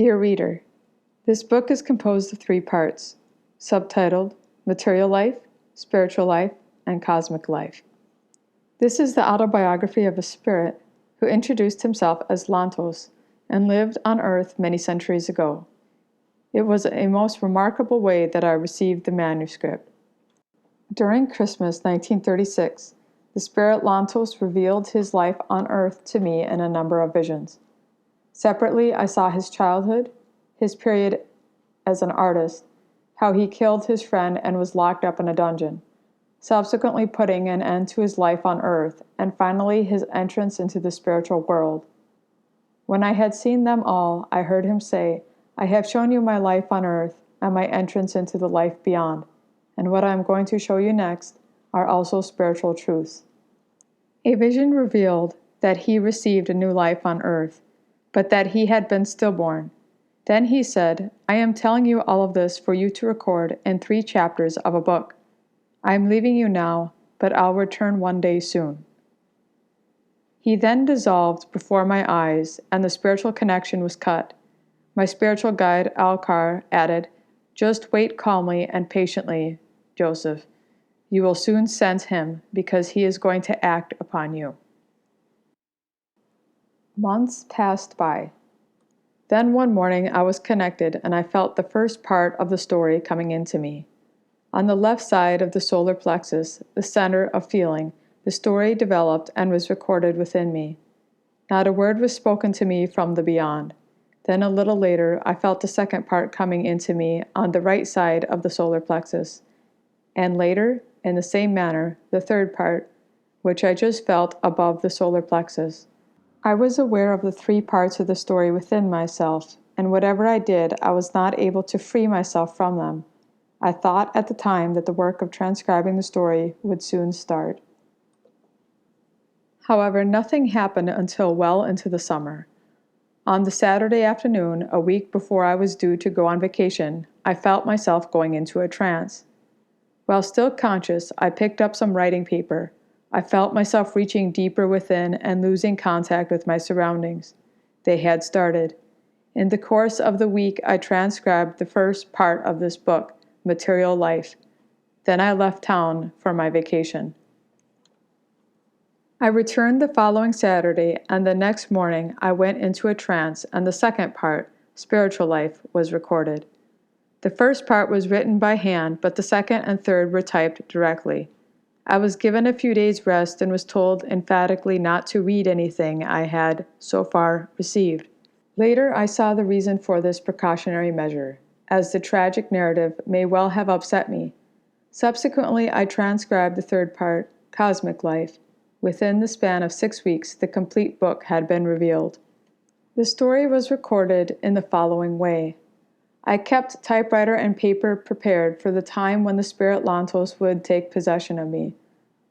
Dear reader, this book is composed of 3 parts, subtitled Material Life, Spiritual Life, and Cosmic Life. This is the autobiography of a spirit who introduced himself as Lantos and lived on Earth many centuries ago. It was a most remarkable way that I received the manuscript. During Christmas 1936, the spirit Lantos revealed his life on Earth to me in a number of visions. Separately, I saw his childhood, his period as an artist, how he killed his friend and was locked up in a dungeon, subsequently putting an end to his life on Earth, and finally his entrance into the spiritual world. When I had seen them all, I heard him say, "I have shown you my life on Earth and my entrance into the life beyond, and what I am going to show you next are also spiritual truths." A vision revealed that he received a new life on Earth, but that he had been stillborn. Then he said, "I am telling you all of this for you to record in 3 chapters of a book. I am leaving you now, but I'll return one day soon." He then dissolved before my eyes, and the spiritual connection was cut. My spiritual guide, Alcar, added, "Just wait calmly and patiently, Jozef. You will soon sense him, because he is going to act upon you." Months passed by. Then one morning I was connected and I felt the first part of the story coming into me. On the left side of the solar plexus, the center of feeling, the story developed and was recorded within me. Not a word was spoken to me from the beyond. Then a little later I felt the second part coming into me on the right side of the solar plexus. And later, in the same manner, the third part, which I just felt above the solar plexus. I was aware of the 3 parts of the story within myself, and whatever I did, I was not able to free myself from them. I thought at the time that the work of transcribing the story would soon start. However, nothing happened until well into the summer. On the Saturday afternoon, a week before I was due to go on vacation, I felt myself going into a trance. While still conscious, I picked up some writing paper. I felt myself reaching deeper within and losing contact with my surroundings. They had started. In the course of the week, I transcribed the first part of this book, Material Life. Then I left town for my vacation. I returned the following Saturday, and the next morning I went into a trance, and the second part, Spiritual Life, was recorded. The first part was written by hand, but the second and third were typed directly. I was given a few days' rest and was told emphatically not to read anything I had, so far, received. Later I saw the reason for this precautionary measure, as the tragic narrative may well have upset me. Subsequently I transcribed the third part, Cosmic Life. Within the span of 6 weeks, the complete book had been revealed. The story was recorded in the following way. I kept typewriter and paper prepared for the time when the spirit Lantos would take possession of me.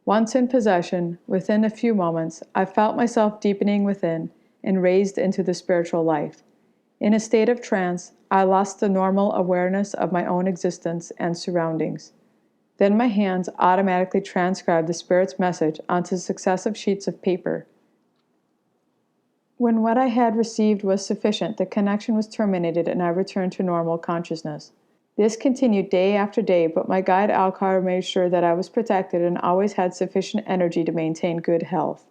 Once in possession, within a few moments, I felt myself deepening within and raised into the spiritual life. In a state of trance, I lost the normal awareness of my own existence and surroundings. Then my hands automatically transcribed the spirit's message onto successive sheets of paper. When what I had received was sufficient, the connection was terminated and I returned to normal consciousness. This continued day after day, but my guide Alcar made sure that I was protected and always had sufficient energy to maintain good health.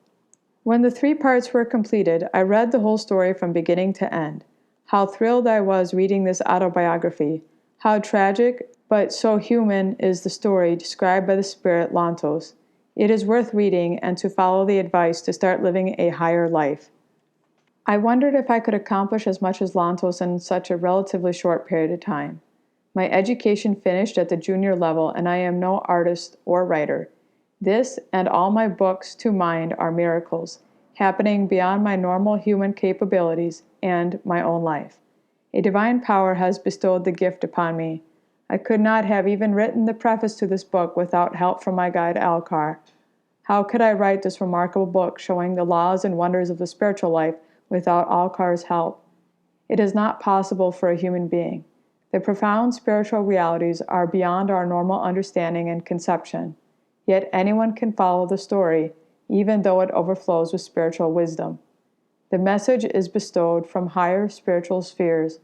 When the 3 parts were completed, I read the whole story from beginning to end. How thrilled I was reading this autobiography. How tragic, but so human is the story described by the spirit Lantos. It is worth reading and to follow the advice to start living a higher life. I wondered if I could accomplish as much as Lantos in such a relatively short period of time. My education finished at the junior level, and I am no artist or writer. This and all my books to mind are miracles, happening beyond my normal human capabilities and my own life. A divine power has bestowed the gift upon me. I could not have even written the preface to this book without help from my guide Alcar. How could I write this remarkable book showing the laws and wonders of the spiritual life without Alcar's help? It is not possible for a human being. The profound spiritual realities are beyond our normal understanding and conception. Yet anyone can follow the story, even though it overflows with spiritual wisdom. The message is bestowed from higher spiritual spheres,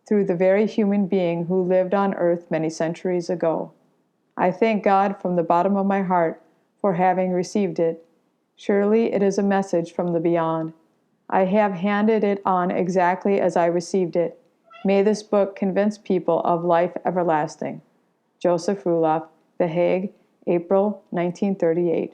through the very human being who lived on earth many centuries ago. I thank God from the bottom of my heart for having received it. Surely it is a message from the beyond. I have handed it on exactly as I received it. May this book convince people of life everlasting. Jozef Rulof, The Hague, April 1938.